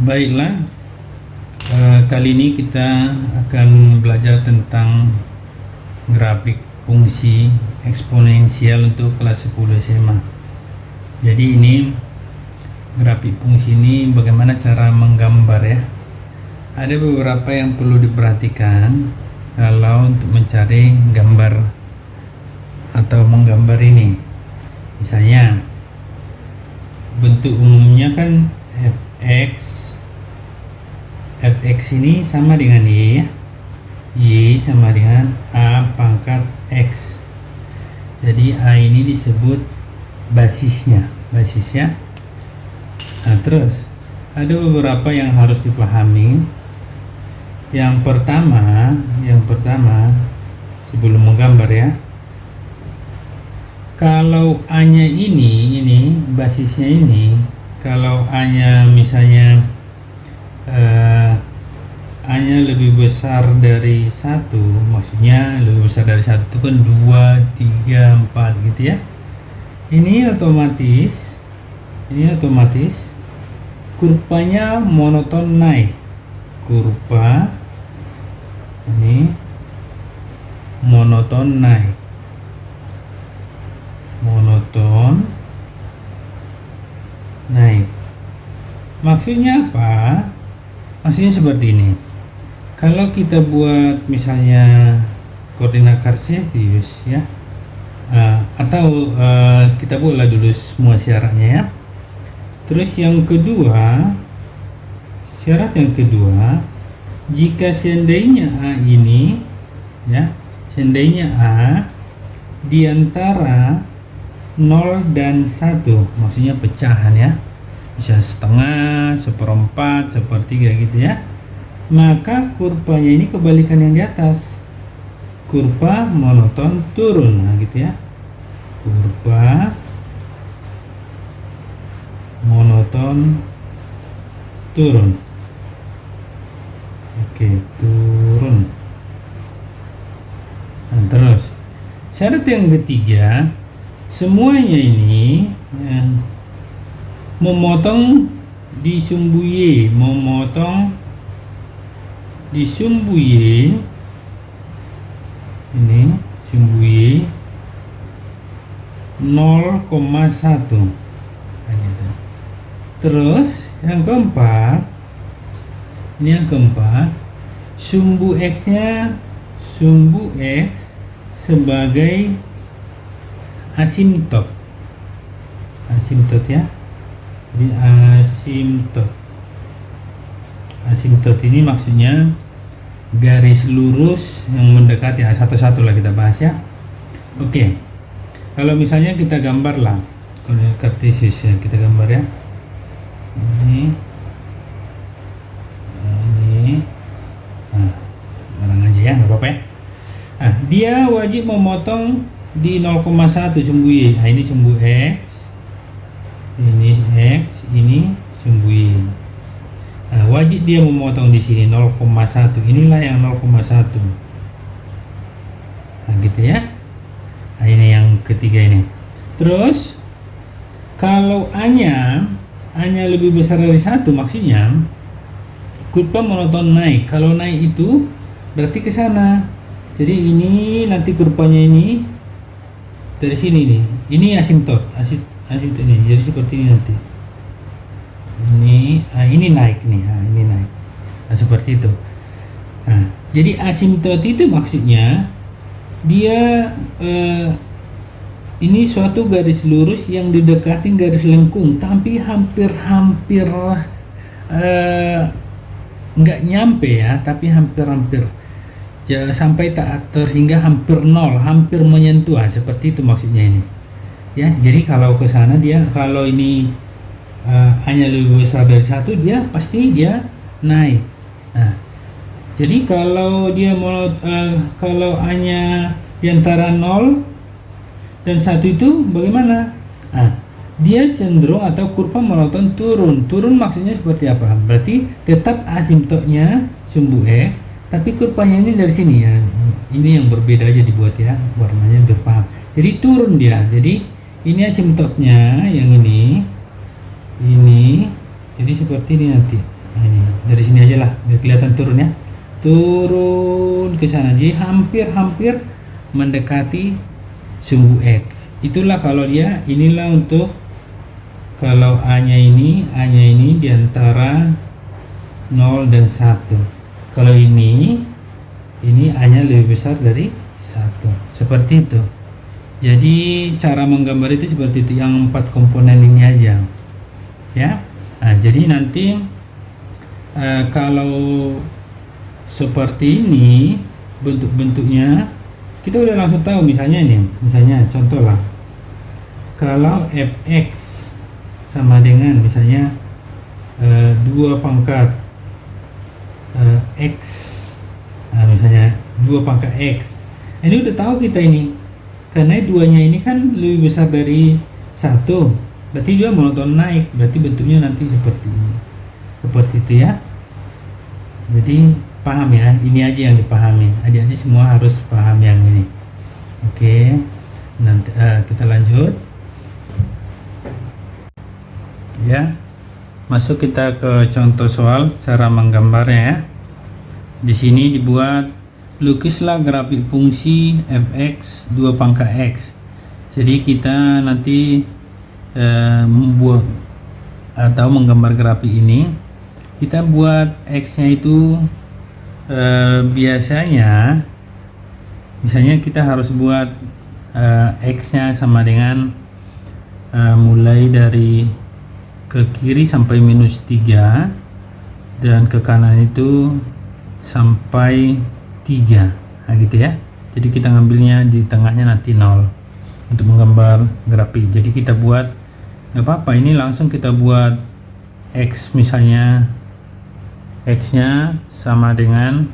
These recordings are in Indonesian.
Baiklah, kali ini kita akan belajar tentang grafik fungsi eksponensial untuk kelas 10 SMA. Jadi ini grafik fungsi ini bagaimana cara menggambar ya. Ada beberapa yang perlu diperhatikan kalau untuk mencari gambar atau menggambar ini. Misalnya bentuk umumnya kan fx ini sama dengan y ya. Y sama dengan a pangkat x. Jadi a ini disebut basisnya, basis ya. Nah, terus ada beberapa yang harus dipahami. Yang pertama sebelum menggambar ya. Kalau a-nya ini basisnya ini, kalau a-nya misalnya a-nya lebih besar dari 1, maksudnya lebih besar dari 1 itu kan 2, 3, 4 gitu ya. Ini otomatis kurvanya monoton naik. Kurva ini monoton naik. Maksudnya apa? Maksudnya seperti ini. Kalau kita buat misalnya koordinat kartesius ya, atau kita buatlah dulu semua syaratnya ya. Terus syarat yang kedua, jika seandainya a ini ya, seandainya a di antara 0 dan 1, maksudnya pecahan ya, bisa setengah, seperempat, sepertiga gitu ya, maka kurvanya ini kebalikan yang di atas, kurva monoton turun. Nah gitu ya, kurva monoton turun. Oke, turun. Nah, terus syarat yang ketiga, semuanya ini memotong di sumbu Y, ini sumbu Y 0,1. Nah, gitu. Terus yang keempat, sumbu X sebagai asimtot ya. Jadi asimtot ini maksudnya garis lurus yang mendekati satu-satu lah kita bahas ya. Oke, kalau misalnya kita gambar lah koordinat kartesius ya, kita gambar ya. Ini barang aja ya, nggak apa-apa ya. Dia wajib memotong di 0,1 sumbu Y. Nah, ini sumbu X, ini sumbu Y. Nah, wajib dia memotong di sini 0,1. Inilah yang 0,1. Nah, gitu ya. Nah, ini yang ketiga ini. Terus kalau A-nya lebih besar dari 1, maksudnya kurva monoton naik. Kalau naik itu berarti ke sana. Jadi ini nanti kurvanya ini dari sini nih. Ini asimtot ini. Jadi seperti ini nanti. Ini naik nih. Ini naik. Nah, seperti itu. Nah, jadi asimtot itu maksudnya dia ini suatu garis lurus yang didekati garis lengkung, tapi hampir nggak nyampe ya, tapi hampir sampai tak terhingga hampir 0, hampir menyentuh. Seperti itu maksudnya ini ya. Jadi kalau ke sana dia, kalau ini hanya lebih besar dari 1, dia pasti dia naik. Nah, jadi kalau dia kalau hanya di antara 0 dan 1 itu bagaimana? Dia cenderung atau kurva monoton turun. Turun maksudnya seperti apa? Berarti tetap asimtotnya sumbu X, tapi kurvanya ini dari sini ya. Ini yang berbeda aja dibuat ya, warnanya biar paham. Jadi turun dia. Jadi ini asimtotnya yang ini. Jadi seperti ini nanti. dari sini aja lah biar kelihatan turun ya, turun ke sana, jadi hampir mendekati sumbu X. Itulah kalau dia, inilah untuk kalau A nya ini diantara 0 dan 1. Kalau ini A nya lebih besar dari 1, seperti itu. Jadi cara menggambar itu seperti itu, yang 4 komponen ini aja ya. Nah, jadi nanti kalau seperti ini bentuk-bentuknya kita udah langsung tahu. Misalnya contoh lah, kalau fx sama dengan misalnya 2 pangkat x, nah misalnya 2 pangkat x, ini udah tahu kita ini, karena duanya ini kan lebih besar dari 1, berarti dia monoton naik, berarti bentuknya nanti seperti ini, seperti itu ya. Jadi paham ya, ini aja yang dipahami, adik-adik semua harus paham yang ini. Oke, nanti kita lanjut ya. Masuk kita ke contoh soal cara menggambarnya ya. Di sini dibuat, lukislah grafik fungsi fx 2 pangkat x. Jadi kita nanti membuat atau menggambar grafik ini, kita buat x nya itu biasanya misalnya kita harus buat x nya sama dengan mulai dari ke kiri sampai -3 dan ke kanan itu sampai 3, nah gitu ya. Jadi kita ngambilnya di tengahnya nanti 0 untuk menggambar grafik. Jadi kita buat, nggak apa-apa, ini langsung kita buat x, misalnya x nya sama dengan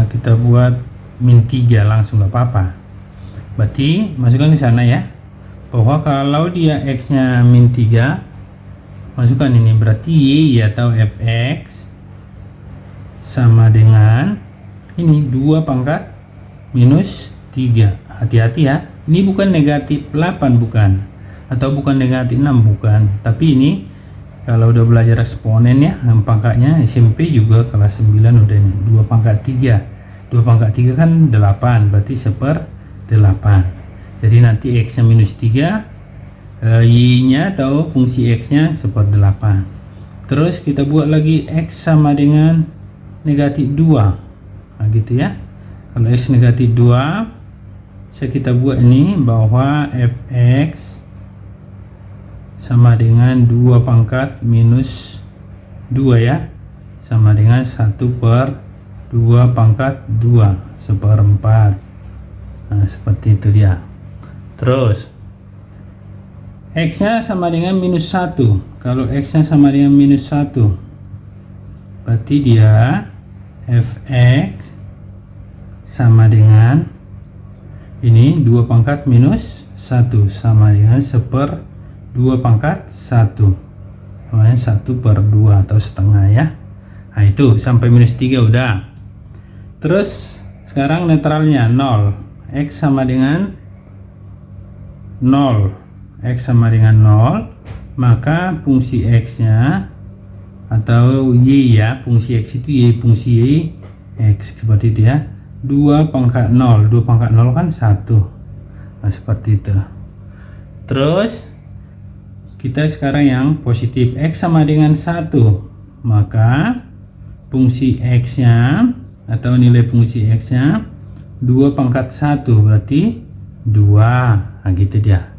kita buat -3 langsung, nggak apa-apa. Berarti masukkan ke sana ya, bahwa kalau dia x nya -3, masukkan ini, berarti y atau fx sama dengan ini 2 pangkat -3. Hati-hati ya, ini bukan negatif 8 bukan, atau bukan negatif 6 bukan, tapi ini kalau udah belajar eksponen ya, pangkatnya SMP juga kelas 9 udah ini 2 pangkat 3. 2 pangkat 3 kan 8, berarti 1/8. Jadi nanti x nya -3, y nya atau fungsi x nya 1/8. Terus kita buat lagi x sama dengan -2, nah gitu ya. Kalau x -2, kita buat ini bahwa fx sama dengan 2 pangkat -2 ya, sama dengan 1/2 pangkat 2, 1/4. Nah seperti itu dia. Terus x nya sama dengan -1. Kalau x nya sama dengan -1, berarti dia fx sama dengan ini 2 pangkat -1 sama dengan 1/2 pangkat 1, namanya 1/2 atau setengah ya. Nah itu sampai -3 udah. Terus sekarang netralnya 0, x sama dengan 0, x sama dengan 0, maka fungsi x nya atau y ya, fungsi x itu y, fungsi y x, seperti itu ya. 2 pangkat 0, 2 pangkat 0 kan 1, nah seperti itu. Terus kita sekarang yang positif, x sama dengan 1, maka fungsi x nya atau nilai fungsi x nya 2 pangkat 1 berarti 2, nah gitu dia.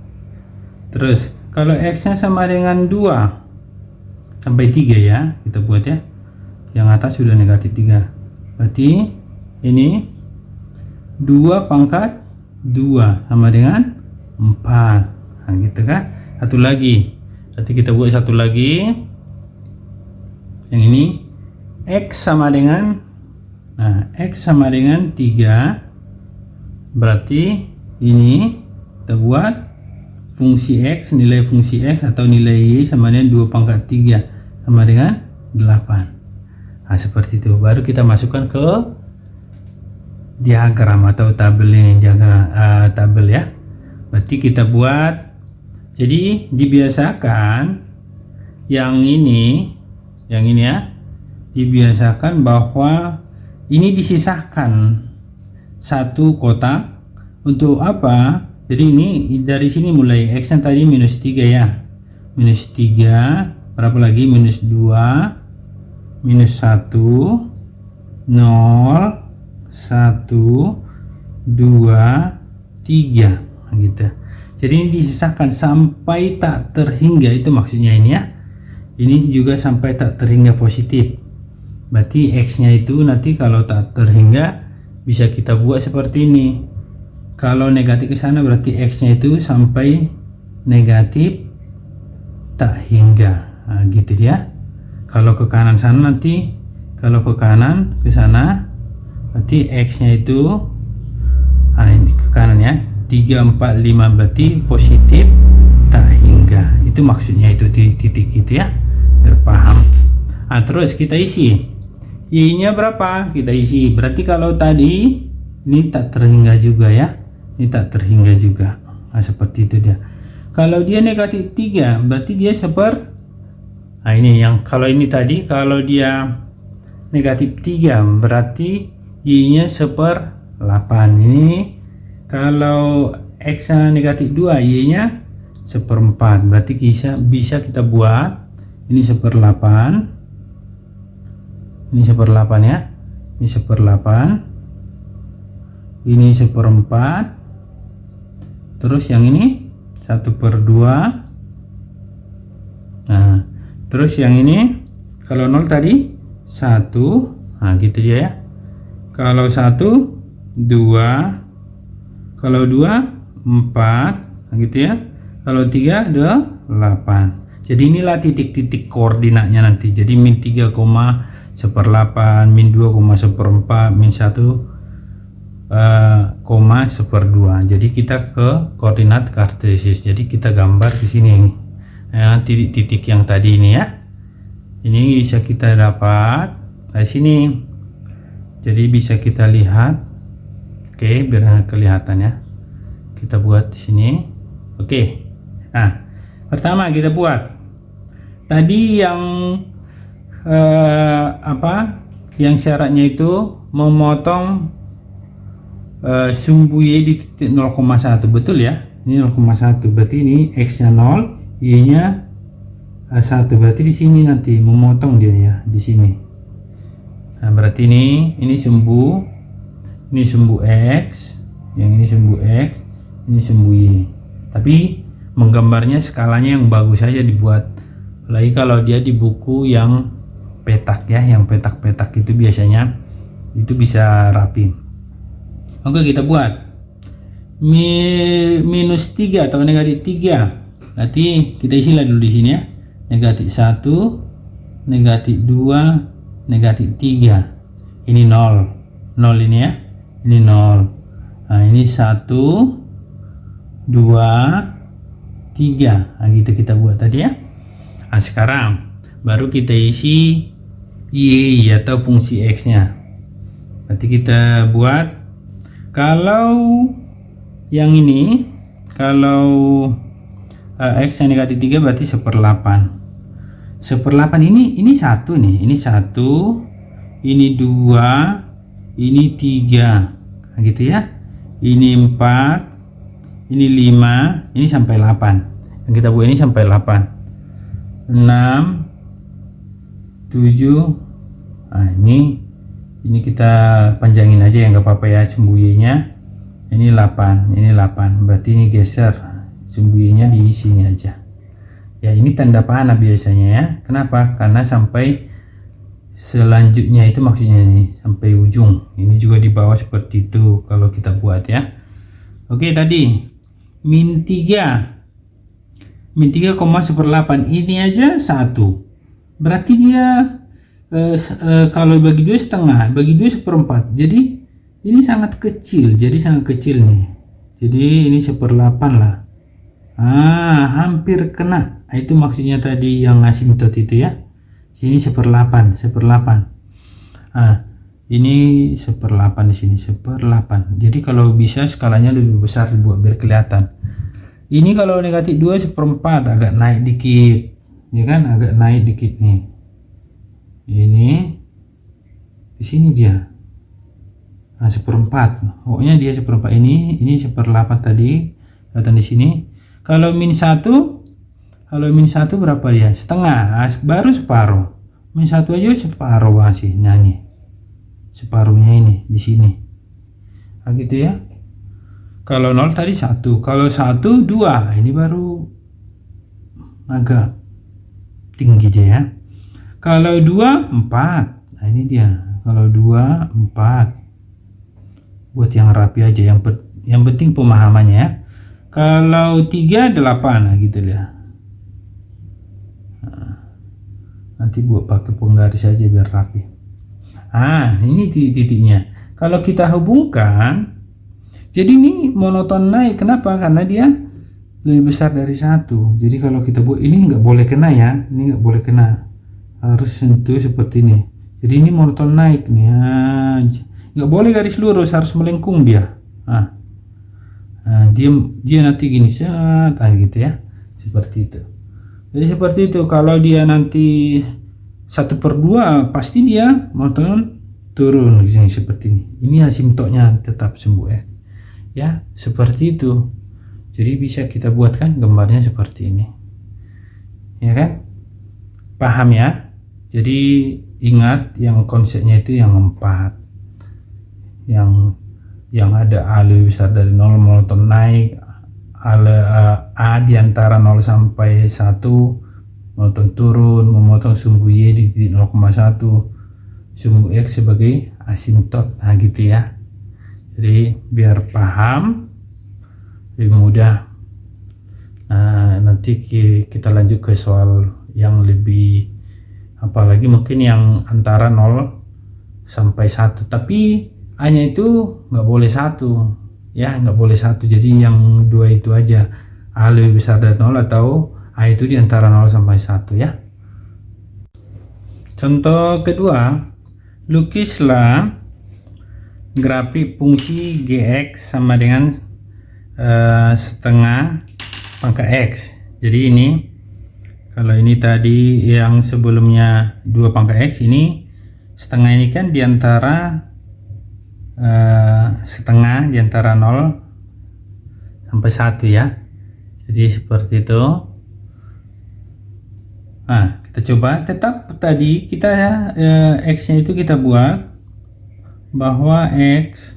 Terus kalau x nya sama dengan 2 sampai 3 ya, kita buat ya, yang atas sudah -3, berarti ini 2 pangkat 2 sama dengan 4, nah gitu kan. Satu lagi, nanti kita buat satu lagi, yang ini x sama dengan, nah x sama dengan 3, berarti ini kita buat fungsi x, nilai fungsi x atau nilai y sama dengan 2 pangkat 3 sama dengan 8. Nah seperti itu, baru kita masukkan ke diagram atau tabel ini, diagram tabel ya. Berarti kita buat, jadi dibiasakan yang ini yang ini ya, dibiasakan bahwa ini disisahkan satu kotak untuk apa? Jadi ini dari sini mulai X yang tadi minus 3 ya, minus 3, berapa lagi, minus 2, minus 1, 0, 1, 2, 3 gitu. Jadi ini disisahkan sampai tak terhingga, itu maksudnya ini ya. Ini juga sampai tak terhingga positif. Berarti X nya itu nanti kalau tak terhingga bisa kita buat seperti ini. Kalau negatif ke sana berarti X nya itu sampai negatif tak hingga. Nah, gitu dia. Kalau ke kanan sana nanti, kalau ke kanan ke sana berarti X nya itu ini ke kanan ya, 3, 4, 5 berarti positif tak hingga. Itu maksudnya, itu titik itu ya, biar paham. Nah, terus kita isi Y nya berapa, kita isi. Berarti kalau tadi ini tak terhingga juga ya, ini tak terhingga juga. Nah, seperti itu dia. Kalau dia negatif 3 berarti dia nah ini yang kalau ini tadi, kalau dia negatif 3 berarti Y nya 1/8. Ini kalau X nya negatif 2, Y nya 1/4. Berarti bisa kita buat ini 1/8, ini 1/8 ya, ini 1/8, ini 1/4, terus yang ini 1/2. Nah, terus yang ini kalau 0 tadi 1, nah gitu dia ya. Kalau 1, 2, kalau 2, 4, nah gitu ya. Kalau 3, 8. Jadi inilah titik-titik koordinatnya nanti. Jadi min 3,1/8, min 2,1/4, min 1,1/2. Jadi kita ke koordinat kartesis. Jadi kita gambar di sini titik-titik yang tadi ini ya. Ini bisa kita dapat dari sini. Jadi bisa kita lihat. Oke, biar kelihatan ya. Kita buat di sini. Oke. Nah, pertama kita buat tadi yang yang syaratnya itu memotong sumbu Y di titik 0,1, betul ya. Ini 0,1 berarti ini X nya 0, Y nya 1, berarti di sini nanti memotong dia ya, di sini. Nah, berarti ini sumbu X, yang ini sumbu X, ini sumbu Y. Tapi menggambarnya skalanya yang bagus saja dibuat. Lagi kalau dia di buku yang petak ya, yang petak-petak itu biasanya itu bisa rapi. Oke, kita buat minus 3 atau negatif 3. Nanti kita isilah dulu di sini ya. Negatif 1, negatif 2, negatif 3. Ini 0. 0 ini ya. Ini 0. Nah, ini 1, 2, 3. Nah, gitu kita buat tadi ya. Nah, sekarang baru kita isi Y atau fungsi X nya. Berarti kita buat, kalau yang ini, kalau X yang negatif 3 berarti 1/8. 1/8 ini 1 nih, ini 1, ini 2, ini 3. Nah, gitu ya. Ini 4, ini 5, ini sampai 8. Yang kita buat ini sampai 8. 6, 7. Nah, ini kita panjangin aja ya, nggak apa-apa ya sumbu Y-nya. Ini 8, ini 8. Berarti ini geser sumbu Y-nya di sini aja. Ya, ini tanda panah biasanya ya. Kenapa? Karena sampai selanjutnya itu maksudnya ini sampai ujung. Ini juga di bawah seperti itu kalau kita buat ya. Oke, tadi min 3. Min 3,1/8 ini aja 1. Berarti dia kalau bagi 2 setengah, bagi 2 1/4. Jadi ini sangat kecil, nih. Jadi ini 1/8 lah. Hampir kena. Itu maksudnya tadi yang asimtot itu ya. Sini 1/8. Ini 1/8 di sini 1/8. Jadi kalau bisa skalanya lebih besar dibuat biar kelihatan. Ini kalau negatif 2 1/4 agak naik dikit, ya kan? Agak naik dikit nih. ini di sini dia. Nah, 1/4. Pokoknya dia 1/4 ini 1/8 tadi. Kelihatan di sini. Kalau min 1 berapa dia? Setengah. Nah, baru separuh. Min 1 aja separuh masih. Nah, ini. Separuhnya ini di sini. Nah, gitu ya. Kalau 0 tadi 1. Kalau 1 2. Ini baru agak tinggi dia ya. Kalau 2 4. Nah, ini dia. Kalau 2 4. Buat yang rapi aja, yang penting pemahamannya ya. Kalau 3 8. Nah, gitu ya. Nanti buat pakai penggaris aja biar rapi. Ini titiknya. Kalau kita hubungkan, jadi ini monoton naik. Kenapa? Karena dia lebih besar dari 1. Jadi kalau kita buat ini nggak boleh kena ya. Ini nggak boleh kena. Harus sentuh seperti ini. Jadi ini monoton naik nih. Nggak boleh garis lurus, harus melengkung dia. Dia nanti gini gitu ya, seperti itu. Jadi seperti itu. Kalau dia nanti 1/2 pasti dia monoton turun di sini seperti ini. Ini asimtotnya tetap sembuh ya, seperti itu. Jadi bisa kita buatkan gambarnya seperti ini, ya kan? Paham ya? Jadi ingat yang konsepnya itu yang 4. Yang ada A lebih besar dari 0, monoton naik, A di antara 0 sampai 1, monoton turun, memotong sumbu Y di titik 0,1, sumbu X sebagai asimtot. Nah, gitu ya. Jadi biar paham lebih mudah. Nah, nanti kita lanjut ke soal yang lebih, apalagi mungkin yang antara 0 sampai 1, tapi hanya itu nggak boleh 1 ya, nggak boleh 1. Jadi yang 2 itu aja, A lebih besar dari 0 atau A itu di antara 0 sampai 1 ya. Contoh kedua, lukislah grafik fungsi Gx sama dengan setengah pangkat X. Jadi ini, kalau ini tadi yang sebelumnya 2 pangkat X, ini setengah ini kan diantara setengah diantara 0 sampai 1 ya. Jadi seperti itu. Kita coba. Tetap tadi kita X nya itu kita buat bahwa X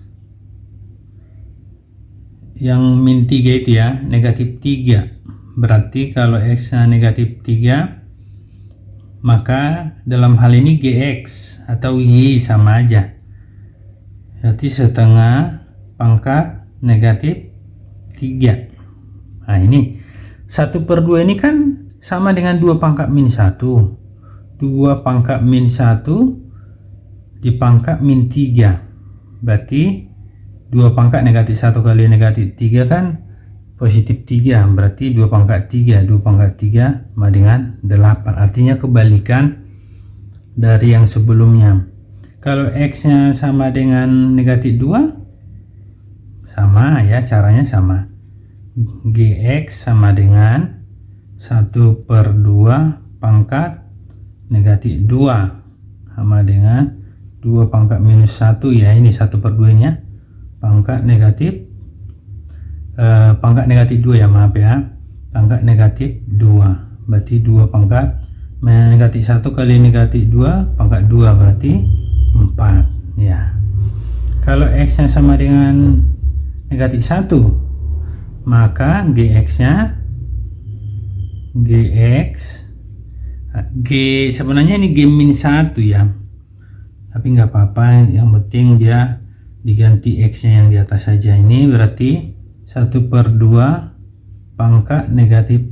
yang min 3 itu ya, negatif 3. Berarti kalau X nya negatif 3, maka dalam hal ini Gx atau Y sama aja. Berarti setengah pangkat negatif 3. Nah, ini 1/2 ini kan sama dengan 2 pangkat min 1. 2 pangkat min 1 dipangkat min 3. Berarti 2 pangkat negatif 1 kali negatif 3 kan positif 3. Berarti 2 pangkat 3. 2 pangkat 3 sama dengan 8. Artinya kebalikan dari yang sebelumnya. Kalau X nya sama dengan negatif 2, sama ya, caranya sama. Gx sama dengan 1/2 pangkat negatif 2 sama dengan 2 pangkat minus 1 ya. Ini 1/2 nya pangkat negatif pangkat negatif 2 ya, maaf ya, pangkat negatif 2. Berarti 2 pangkat negatif 1 kali negatif 2 pangkat 2 berarti 4 ya. Kalau X nya sama dengan negatif 1, maka Gx nya G sebenarnya ini G min 1 ya, tapi nggak apa-apa, yang penting dia diganti X nya yang di atas saja. Ini berarti 1/2 pangkat negatif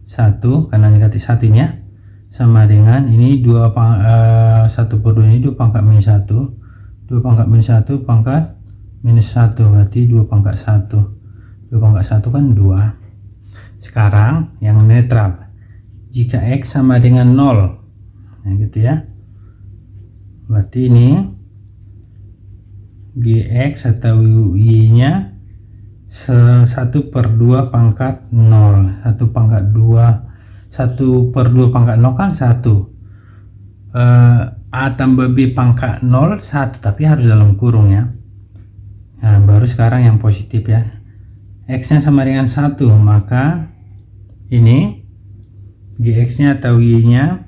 1 karena negatif 1 nya sama dengan ini 1/2 ini 2 pangkat min 1, 2 pangkat min 1 pangkat minus 1, berarti 2 pangkat 1. 2 pangkat 1 kan 2. Sekarang yang netral, jika X sama dengan 0, nah gitu ya, berarti ini Gx atau Y nya 1/2 pangkat 0. 1/2 pangkat 0 kan 1. A tambah B pangkat 0 1, tapi harus dalam kurung ya. Nah, baru sekarang yang positif ya. X nya sama dengan 1, maka ini GX nya atau Y nya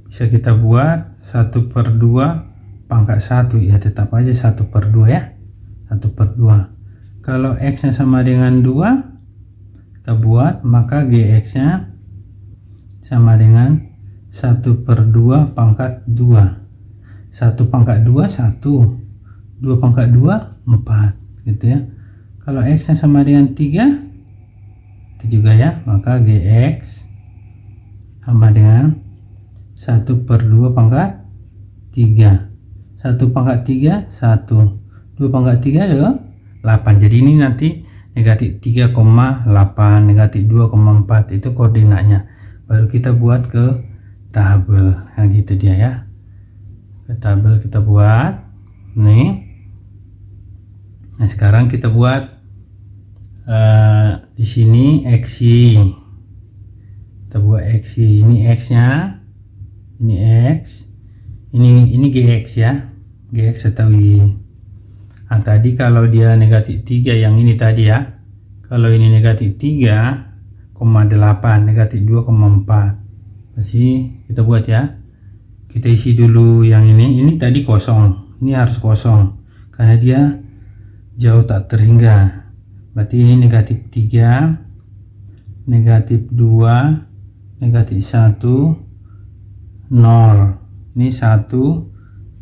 bisa kita buat 1/2 pangkat 1 ya, tetap aja 1/2 ya, 1/2. Kalau X nya sama dengan 2 kita buat, maka GX nya sama dengan 1/2 pangkat 2. 1 pangkat 2 1, 2 pangkat 2 4 gitu ya. Kalau X nya sama dengan 3 itu juga ya, maka GX sama dengan 1/2 pangkat 3. 1 pangkat 3 1, 2 pangkat 3 adalah 8. Jadi ini nanti negatif 3,8, negatif 2,4 itu koordinatnya. Baru kita buat ke tabel. Nah gitu dia ya. Ke tabel kita buat nih. Nah sekarang kita buat di sini XY. Kita buat XY. Ini X nya, ini X, ini GX ya, GX atau Y. Nah tadi kalau dia negatif 3 yang ini tadi ya, kalau ini negatif 3,8, negatif 2,4. Jadi kita buat ya, kita isi dulu yang ini tadi kosong, ini harus kosong karena dia jauh tak terhingga. Berarti ini negatif 3, negatif 2, negatif 1, 0. Ini 1,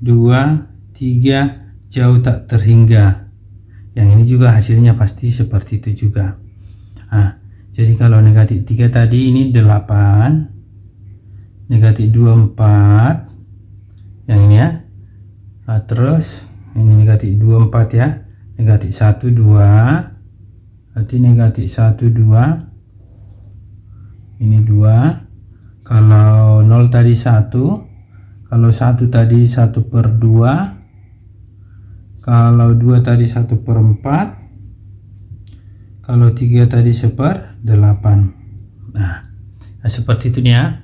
2, 3, jauh tak terhingga. Yang ini juga hasilnya pasti seperti itu juga. Nah, jadi kalau negatif 3 tadi ini 8, negatif 2 4, yang ini ya. Nah, terus ini negatif 2 4 ya, negatif 1 2, berarti negatif 1 2, ini 2. Kalau 0 tadi 1, kalau 1 tadi 1/2, kalau 2 tadi 1/4, kalau 3 tadi 1/8. Nah seperti itu nih ya.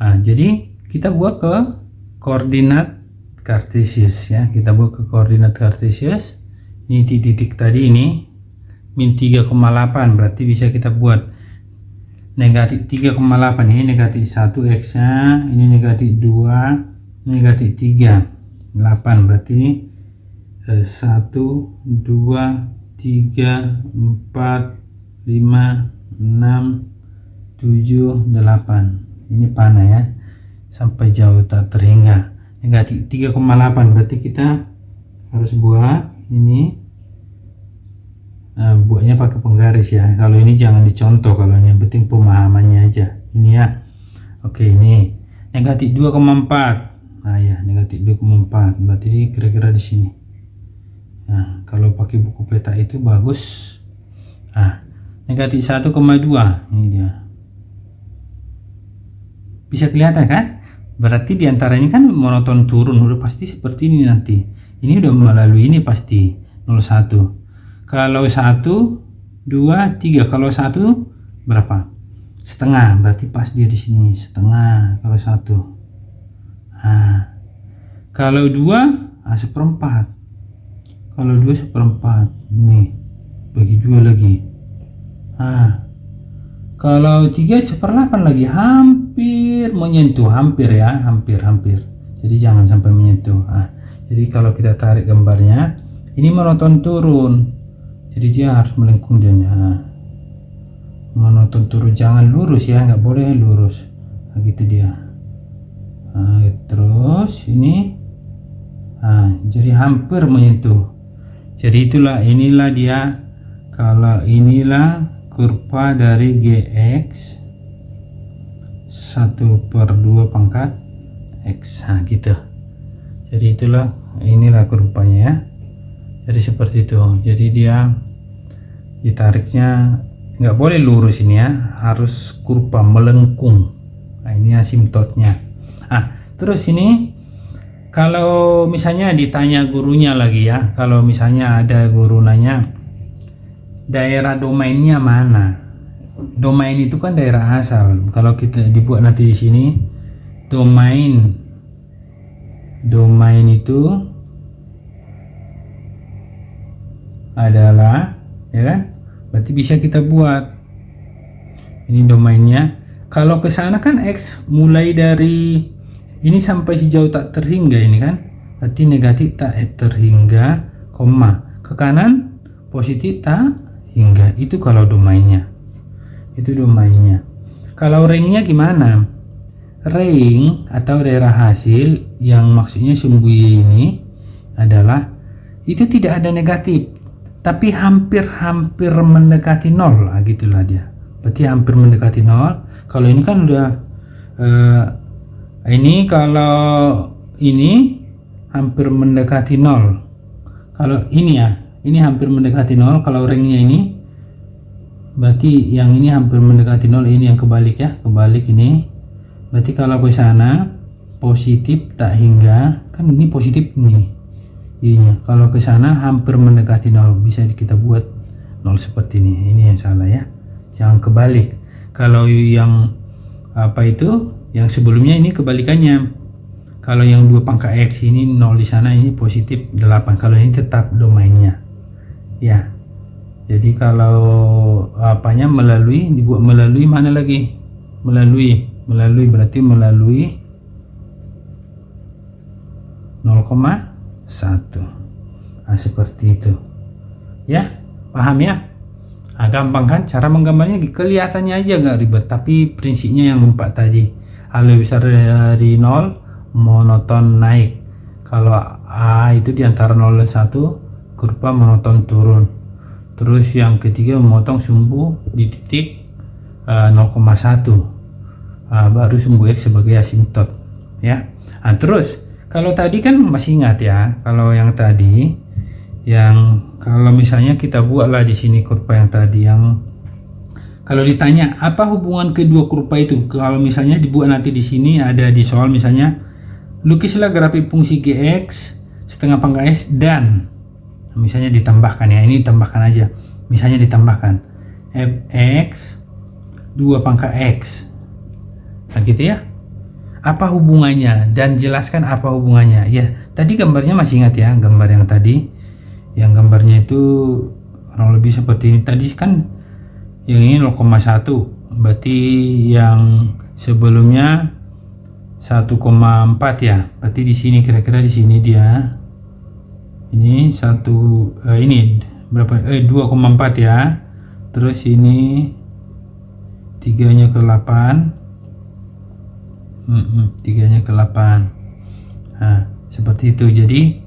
Nah, jadi kita buat ke koordinat kartesius ya, kita buat ke koordinat kartesius. Ini titik tadi ini min 3,8, berarti bisa kita buat negatif 3,8, ini negatif 1 X nya, ini negatif 2, negatif 3, 8, berarti ini 1, 2, 3, 4, 5, 6, 7, 8. Ini panah ya, sampai jauh tak terhingga. Negatif 3,8, berarti kita harus buat ini. Nah, buatnya pakai penggaris ya. Kalau ini jangan dicontoh, kalau ini yang penting pemahamannya aja. Ini ya. Oke, ini negatif 2,4. Nah ya, negatif 2,4. Berarti kira-kira di sini. Nah, kalau pakai buku peta itu bagus. Nah, negatif 1,2. Ini dia. Bisa kelihatan kan? Berarti diantara ini kan monoton turun, udah pasti seperti ini nanti. Ini udah melalui ini pasti 0,1. Kalau 1, 2, 3, kalau 1 berapa? Setengah, berarti pas dia di sini setengah. Kalau 1, nah, kalau 2, 1/4. Kalau 2 1/4, nih bagi 2 lagi. Nah, kalau 3 1/8 lagi, hampir menyentuh, hampir ya, hampir. Jadi jangan sampai menyentuh. Nah, jadi kalau kita tarik gambarnya, ini monoton turun. Jadi dia harus melengkung dia. Nah, monoton turun, jangan lurus ya, nggak boleh lurus. Nah, gitu dia. Nah, terus ini, nah, jadi hampir menyentuh. Jadi inilah dia. Kalau inilah kurva dari GX 1/2 pangkat X. Nah, gitu. Jadi inilah kurvanya ya. Jadi seperti itu. Jadi dia ditariknya nggak boleh lurus ini ya, harus kurva melengkung. Nah, ini asimtotnya. Terus ini kalau misalnya ditanya gurunya lagi ya, kalau misalnya ada guru nanya daerah domainnya mana, domain itu kan daerah asal. Kalau kita dibuat nanti di sini domain itu adalah, ya kan, berarti bisa kita buat ini domainnya. Kalau ke sana kan X mulai dari ini sampai sejauh tak terhingga ini kan, berarti negatif tak terhingga, koma, ke kanan positif tak hingga. Itu kalau domainnya, itu domainnya. Kalau ringnya gimana? Ring atau daerah hasil yang maksudnya sumbu Y ini adalah itu tidak ada negatif, tapi hampir mendekati nol lah, gitulah dia. Berarti hampir mendekati nol. Kalau ini kan udah ini kalau ini hampir mendekati nol. Kalau ini ya, ini hampir mendekati nol. Kalau ringnya ini berarti yang ini hampir mendekati nol, ini yang kebalik ya, kebalik ini. Berarti kalau ke sana positif tak hingga, kan ini positif nih. Iya, kalau ke sana hampir mendekati nol, bisa kita buat nol seperti ini. Ini yang salah ya, jangan kebalik. Kalau yang apa itu, yang sebelumnya ini kebalikannya. Kalau yang 2 pangkat X ini 0 di sana, ini positif 8. Kalau ini tetap domainnya ya. Jadi kalau apanya melalui, dibuat melalui mana lagi, melalui berarti melalui 0,1. Nah, seperti itu ya, paham ya. Nah, gampang kan cara menggambarnya, kelihatannya aja nggak ribet, tapi prinsipnya yang 4 tadi. A lebih besar dari 0, monoton naik. Kalau A itu diantara 0 dan 1, kurva monoton turun. Terus yang ketiga, memotong sumbu di titik 0,1. Baru sumbu X sebagai asimtot ya. Nah, terus kalau tadi kan masih ingat ya, kalau yang tadi, yang kalau misalnya kita buatlah di sini kurva yang tadi, yang kalau ditanya apa hubungan kedua kurva itu, kalau misalnya dibuat nanti di sini ada di soal, misalnya lukislah grafik fungsi Gx setengah pangkat S dan misalnya ditambahkan ya, ini ditambahkan aja, misalnya ditambahkan fx 2 pangkat x, nah gitu ya. Apa hubungannya, dan jelaskan apa hubungannya ya. Tadi gambarnya masih ingat ya, gambar yang tadi, yang gambarnya itu kurang lebih seperti ini. Tadi kan yang ini 0,1, berarti yang sebelumnya 1,4 ya. Berarti di sini kira-kira di sini dia ini ini berapa, 2,4 ya. Terus ini 3-nya ke 8, 3-nya ke 8. Nah, seperti itu. Jadi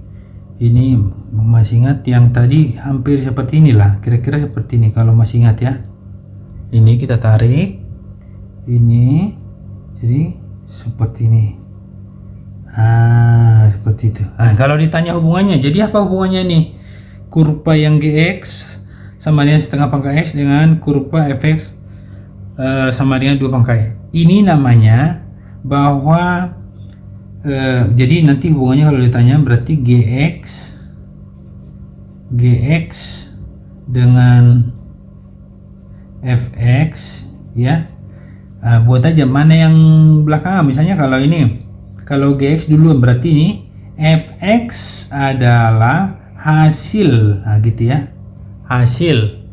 ini masih ingat yang tadi, hampir seperti inilah, kira-kira seperti ini kalau masih ingat ya. Ini kita tarik ini, jadi seperti ini. Seperti itu. Nah, kalau ditanya hubungannya, jadi apa hubungannya nih? Kurva yang Gx sama dengan setengah pangkat X dengan kurva fx sama dengan 2 pangkat X. Ini namanya bahwa jadi nanti hubungannya kalau ditanya berarti Gx dengan fx ya. Buat aja mana yang belakangan, misalnya kalau ini, kalau Gx dulu berarti ini fx adalah hasil, gitu ya, hasil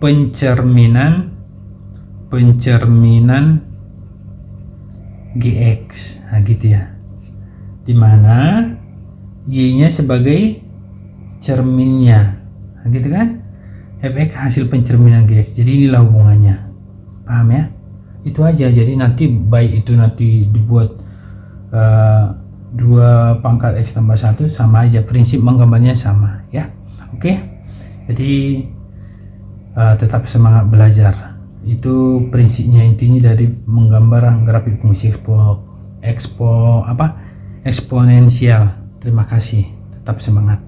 pencerminan Gx, gitu ya, dimana Y-nya sebagai cerminnya, gitu kan, fx hasil pencerminan Gx. Jadi inilah hubungannya, paham ya? Itu aja. Jadi nanti baik itu nanti dibuat 2 pangkat X tambah 1 sama aja, prinsip menggambarnya sama ya. Oke, jadi tetap semangat belajar. Itu prinsipnya, intinya dari menggambar grafik fungsi eksponensial. Terima kasih, tetap semangat.